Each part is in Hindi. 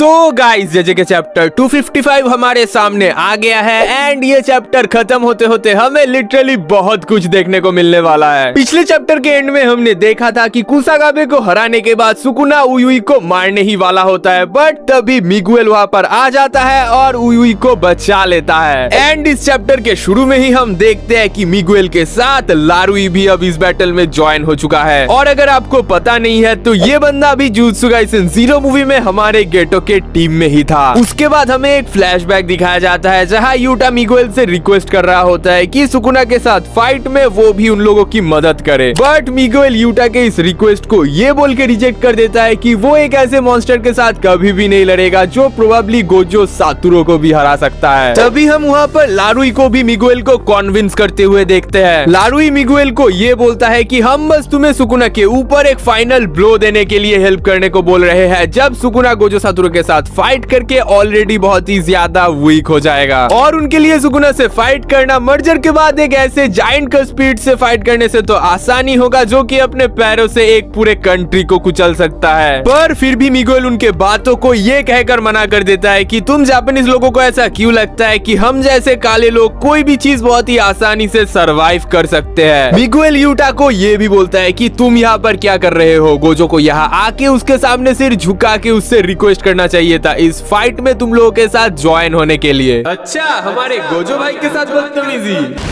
तो गाइस जेजे के चैप्टर 255 हमारे सामने आ गया है एंड ये चैप्टर खत्म होते होते हमें लिटरली बहुत कुछ देखने को मिलने वाला है। पिछले चैप्टर के एंड में हमने देखा था कि कुसागाबे को हराने के बाद सुकुना उयुई को मारने ही वाला होता है, बट तभी मिगुएल वहाँ पर आ जाता है और उयुई को बचा लेता है। एंड इस चैप्टर के शुरू में ही हम देखते हैं कि मिगुएल के साथ लारुई भी अब इस बैटल में ज्वाइन हो चुका है। और अगर आपको पता नहीं है तो ये बंदा भी जुजुत्सु काइसेन 0 मूवी में हमारे गेटो के टीम में ही था। उसके बाद हमें एक फ्लैशबैक दिखाया जाता है जहां यूटा मिगुएल से रिक्वेस्ट कर रहा होता है कि सुकुना के साथ फाइट में वो भी उन लोगों की मदद करे, बट मिगुएल यूटा के इस रिक्वेस्ट को ये बोल के रिजेक्ट कर देता है कि वो एक ऐसे मॉन्स्टर के साथ कभी भी नहीं लड़ेगा जो प्रोबेबली गोजो सातुरो को भी हरा सकता है। तभी हम वहाँ पर लारुई को भी मिगुएल को कॉन्विंस करते हुए देखते हैं। लारुई मिगुएल को ये बोलता है कि हम बस तुम्हें सुकुना के ऊपर एक फाइनल ब्लो देने के लिए हेल्प करने को बोल रहे हैं, जब सुकुना गोजो सातुरो के साथ फाइट करके ऑलरेडी बहुत ही ज्यादा वीक हो जाएगा। और उनके लिए सुकुना से फाइट करना मर्जर के बाद एक ऐसे जायंट का स्पीड से फाइट करने से तो आसानी होगा जो कि अपने पैरों से एक पूरे कंट्री को कुचल सकता है। पर फिर भी मिगुएल उनके बातों को ये कहकर मना कर देता है कि तुम जापानीज लोगों को ऐसा क्यों लगता है कि हम जैसे काले लोग कोई भी चीज बहुत ही आसानी से सरवाइव कर सकते हैं। मिगुएल यूटा को ये भी बोलता है कि तुम यहाँ पर क्या कर रहे हो, गोजो को यहाँ आके उसके सामने सिर झुका के उससे रिक्वेस्ट करना चाहिए था इस फाइट में तुम लोगों के साथ ज्वाइन होने के लिए। अच्छा, हमारे गोजो भाई के साथ बदतमीजी।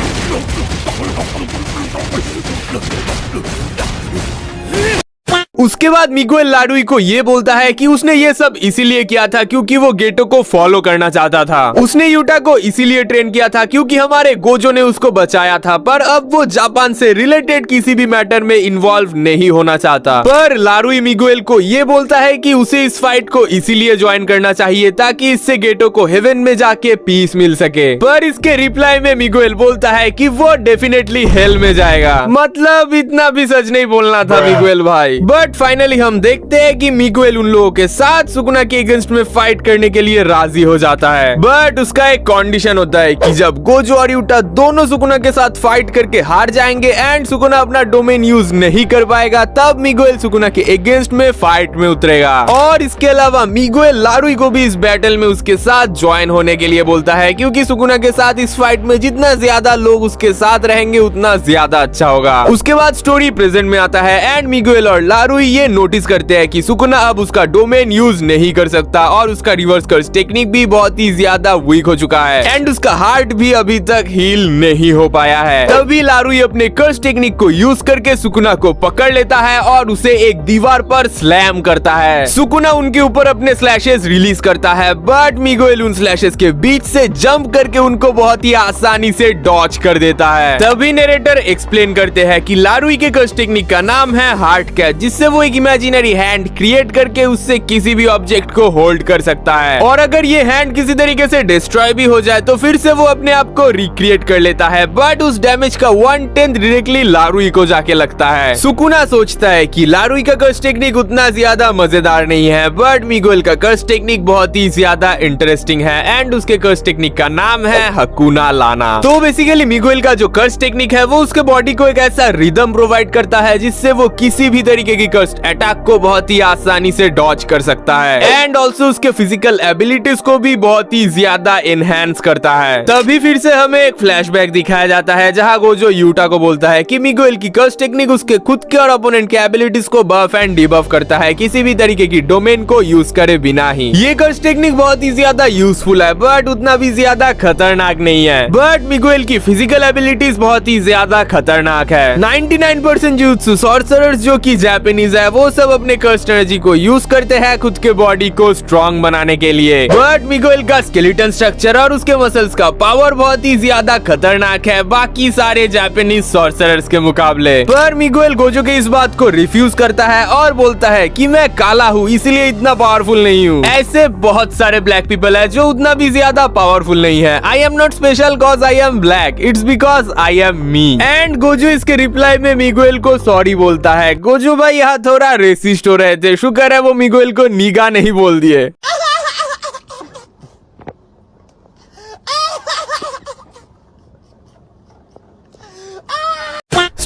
उसके बाद मिगुएल लारुई को ये बोलता है कि उसने ये सब इसीलिए किया था क्योंकि वो गेटो को फॉलो करना चाहता था। उसने यूटा को इसीलिए ट्रेन किया था क्योंकि हमारे गोजो ने उसको बचाया था, पर अब वो जापान से रिलेटेड किसी भी मैटर में इन्वॉल्व नहीं होना चाहता। पर लारुई मिगुएल को ये बोलता है कि उसे इस फाइट को इसीलिए ज्वाइन करना चाहिए ताकि इससे गेटो को हेवन में जाके पीस मिल सके। पर इसके रिप्लाई में मिगुएल बोलता है कि वो डेफिनेटली हेल में जाएगा। मतलब इतना भी सच नहीं बोलना था मिगुएल भाई। बट फाइनली हम देखते हैं कि मिगुएल उन लोगों के साथ सुकुना के अगेंस्ट में फाइट करने के लिए राजी हो जाता है, बट उसका एक कंडीशन होता है कि जब गोजो और यूटा दोनों सुकुना के साथ फाइट करके हार जाएंगे एंड सुकुना अपना डोमेन यूज नहीं कर पाएगा, तब मिगुएल सुकुना के अगेंस्ट में फाइट में उतरेगा। और इसके अलावा मिगुएल लारुई को भी इस बैटल में उसके साथ ज्वाइन होने के लिए बोलता है क्योंकि सुकुना के साथ इस फाइट में जितना ज्यादा लोग उसके साथ रहेंगे उतना ज्यादा अच्छा होगा। उसके बाद स्टोरी प्रेजेंट में आता है एंड मिगुएल और लारुई ये नोटिस करते हैं कि सुकुना अब उसका डोमेन यूज नहीं कर सकता और उसका रिवर्स कर्स टेक्निक भी बहुत ही ज्यादा वीक हो चुका है एंड उसका हार्ट भी अभी तक हील नहीं हो पाया है। तभी लारुई अपने कर्स टेक्निक को यूज करके सुकुना को पकड़ लेता है और उसे एक दीवार पर स्लैम करता है। सुकुना उनके ऊपर अपने स्लैशेस रिलीज करता है, बट मिगुएल उन स्लैशेस के बीच से जंप करके उनको बहुत ही आसानी से डॉच कर देता है। तभी नरेटर एक्सप्लेन करते हैं कि लारुई के कर्स टेक्निक का नाम है हार्ट कैच, जिससे वो एक इमेजिनरी हैंड क्रिएट करके उससे किसी भी ऑब्जेक्ट को होल्ड कर सकता है और अगर ये हैंड किसी तरीके से डिस्ट्रॉय भी हो जाए तो फिर से वो अपने आप को रिक्रिएट कर लेता है, बट उस डैमेज का 1/10 डायरेक्टली लारुई को जाके लगता है। सुकुना सोचता है कि लारुई का कर्स टेक्निक उतना ज्यादा मजेदार नहीं है, बट मिगुएल का कर्स टेक्निक बहुत ही ज्यादा इंटरेस्टिंग है एंड उसके कर्स टेक्निक का नाम है हकुना लाना। तो बेसिकली मिगुएल का जो कर्स टेक्निक है वो उसके बॉडी को एक ऐसा रिदम प्रोवाइड करता है जिससे वो किसी भी तरीके की कर्स अटैक को बहुत ही आसानी से डॉच कर सकता है एंड ऑल्सो उसके फिजिकल एबिलिटीज को भी बहुत ही ज्यादा एनहांस करता है। तभी फिर से हमें एक फ्लैशबैक दिखाया जाता है जहां गोजो यूटा को बोलता है कि मिगुएल की कर्स टेक्निक उसके खुद के और अपोनेंट के एबिलिटीज को बफ एंड डिबफ करता है किसी भी तरीके की डोमेन को यूज करे बिना ही। ये कर्स टेक्निक बहुत ही ज्यादा यूजफुल है बट उतना भी ज्यादा खतरनाक नहीं है, बट मिगुएल की फिजिकल एबिलिटीज बहुत ही ज्यादा खतरनाक है। 99% जुजुत्सु सॉर्सरर्स जो कि जापानीज है वो सब अपने कर्स एनर्जी को यूज करते हैं खुद के बॉडी को स्ट्रॉन्ग बनाने के लिए, बट मिगुएल का स्केलेटन स्ट्रक्चर और उसके मसल्स का पावर बहुत ही ज्यादा खतरनाक है बाकी सारे जापानीज सॉर्सरर्स के मुकाबले। पर मिगुएल गोजो के इस बात को रिफ्यूज करता है और बोलता है कि मैं काला हूँ इसलिए इतना पावरफुल नहीं हूँ। ऐसे बहुत सारे ब्लैक पीपल है जो उतना भी ज्यादा पावरफुल नहीं है। I am not special cause I am black, it's because I am me. And Gojo इसके रिप्लाई में मिगुएल को सॉरी बोलता है। गोजो भाई यहाँ थोड़ा रेसिस्ट हो रहे थे, शुक्र है वो मिगुएल को नीगा नहीं बोल दिए।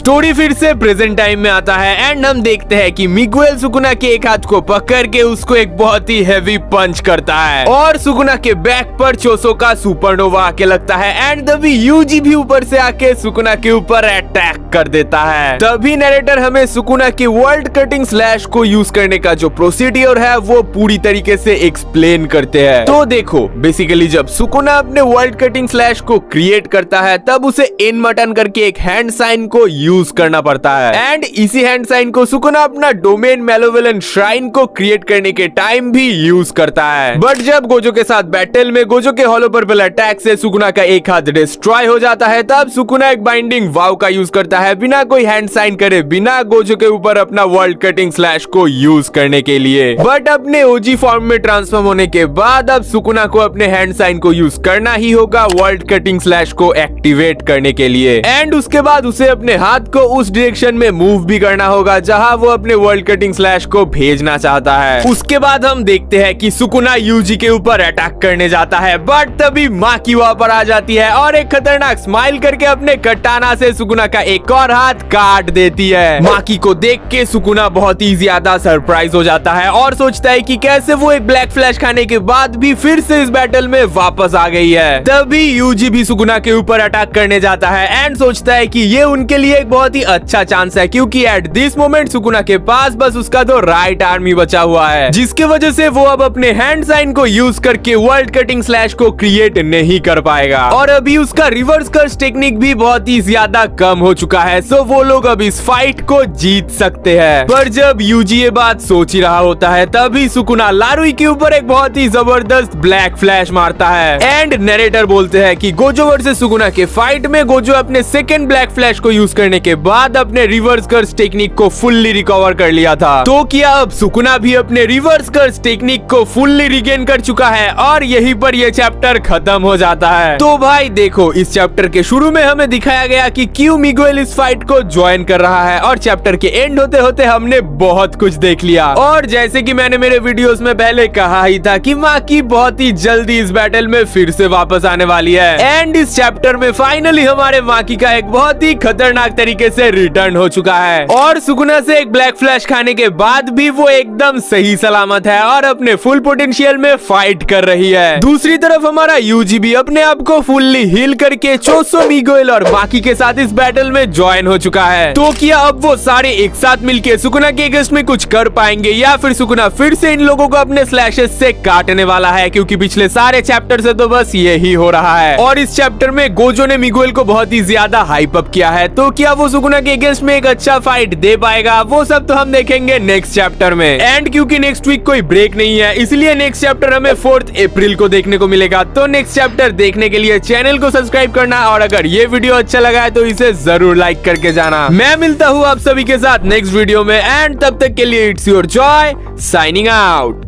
स्टोरी फिर से प्रेजेंट टाइम में आता है एंड हम देखते हैं कि मिगुएल सुकुना के एक हाथ को पकड़ के उसको एक बहुत ही हैवी पंच करता है और सुकुना के बैक पर चोसो का सुपरनोवा आके लगता है एंड तभी यूजी भी ऊपर से आके सुकुना के ऊपर अटैक कर देता है। तभी नरेटर हमें सुकुना की वर्ल्ड कटिंग स्लैश को यूज करने का जो प्रोसीड्यूर है वो पूरी तरीके से एक्सप्लेन करते हैं। तो देखो बेसिकली जब सुकुना अपने वर्ल्ड कटिंग स्लैश को क्रिएट करता है तब उसे इन मटन करके एक हैंड साइन को यूज करना पड़ता है एंड इसी हैंड साइन को सुकुना अपना डोमेन मेलोवेलेंट श्राइन को क्रिएट करने के टाइम भी यूज करता है। बट जब गोजो के साथ बैटल में गोजो के हॉलो पर्पल अटैक से सुकुना का एक हाथ डिस्ट्रॉय हो जाता है तब सुकुना एक बाइंडिंग वाव का यूज करता है बिना कोई हैंड साइन करे, बिना गोजो के ऊपर अपना वर्ल्ड कटिंग स्लैश को यूज करने के लिए। बट अपने ओजी फॉर्म में ट्रांसफॉर्म होने के बाद अब सुकुना को अपने हैंड साइन को यूज करना ही होगा वर्ल्ड कटिंग स्लैश को एक्टिवेट करने के लिए एंड उसके बाद उसे अपने हाथ को उस डायरेक्शन में मूव भी करना होगा जहां वो अपने वर्ल्ड कटिंग स्लैश को भेजना चाहता है। उसके बाद हम देखते हैं कि सुकुना यूजी के ऊपर अटैक करने जाता है बट तभी माकी वहां पर आ जाती है और एक खतरनाक स्माइल करके अपने कटाना से सुकुना का एक और हाथ काट देती है। माकी को देख के सुकुना बहुत ही ज्यादा सरप्राइज हो जाता है और सोचता है कि कैसे वो एक ब्लैक फ्लैश खाने के बाद भी फिर से इस बैटल में वापस आ गई है। तभी यूजी भी सुकुना के ऊपर अटैक करने जाता है एंड सोचता है कि ये उनके लिए एक बहुत ही अच्छा चांस है क्योंकि एट दिस मोमेंट सुकुना के पास बस उसका तो राइट आर्म ही बचा हुआ है जिसकी वजह से वो अब अपने हैंड साइन को यूज करके वर्ल्ड कटिंग स्लैश को क्रिएट नहीं कर पाएगा और अभी उसका रिवर्स कर्स टेक्निक भी बहुत ही ज्यादा कम हो चुका है सो वो लोग अब इस फाइट को जीत सकते हैं। पर जब यूजी ये बात सोच ही रहा होता है तभी सुकुना लारुई के ऊपर एक बहुत ही जबरदस्त ब्लैक फ्लैश मारता है एंड नरेटर बोलते हैं कि गोजो वर्सेस सुकुना के फाइट में गोजो अपने सेकंड ब्लैक फ्लैश को यूज करने के बाद अपने रिवर्स कर्स टेक्निक को फुल्ली रिकवर कर लिया था। तो क्या अब सुकुना भी अपने रिवर्स कर्स टेक्निक को फुल्ली रिगेन कर चुका है और यहीं पर यह चैप्टर खत्म हो जाता है। तो भाई देखो इस चैप्टर के शुरू में हमें दिखाया गया कि क्यों मिगुएल इस फाइट को ज्वाइन कर रहा है और चैप्टर के एंड होते होते हमने बहुत कुछ देख लिया और जैसे कि मैंने मेरे वीडियोस में पहले कहा ही था कि माकी बहुत ही जल्दी इस बैटल में फिर से वापस आने वाली है एंड इस चैप्टर में फाइनली हमारे माकी का एक बहुत ही खतरनाक तरीके से रिटर्न हो चुका है और सुकुना से एक ब्लैक फ्लैश खाने के बाद भी वो एकदम सही सलामत है और अपने फुल पोटेंशियल में फाइट कर रही है। दूसरी तरफ हमारा यूजी भी अपने आप को फुल्ली हील करके चोसो मिगुएल और माकी के साथ इस बैटल में ज्वाइन हो चुका है। तो क्या अब वो सारे एक साथ मिलके सुकुना के अगेंस्ट में कुछ कर पाएंगे या फिर सुकुना फिर से इन लोगों को अपने स्लैशेस से काटने वाला है क्योंकि पिछले सारे चैप्टर से तो बस यही हो रहा है और इस चैप्टर में गोजो ने मिगुएल को बहुत ही ज्यादा हाइप अप किया है। तो क्या वो सुकुना के अगेंस्ट में एक अच्छा फाइट दे पाएगा वो सब तो हम देखेंगे नेक्स्ट चैप्टर में एंड क्योंकि नेक्स्ट वीक कोई ब्रेक नहीं है इसलिए नेक्स्ट चैप्टर हमें 4 अप्रैल को देखने को मिलेगा। तो नेक्स्ट चैप्टर देखने के लिए चैनल को सब्सक्राइब करना और अगर ये वीडियो अच्छा लगा है तो इसे जरूर लाइक करके जाना। मैं मिलता हूँ आप सभी के साथ नेक्स्ट वीडियो में एंड तब तक के लिए it's your Joy signing out.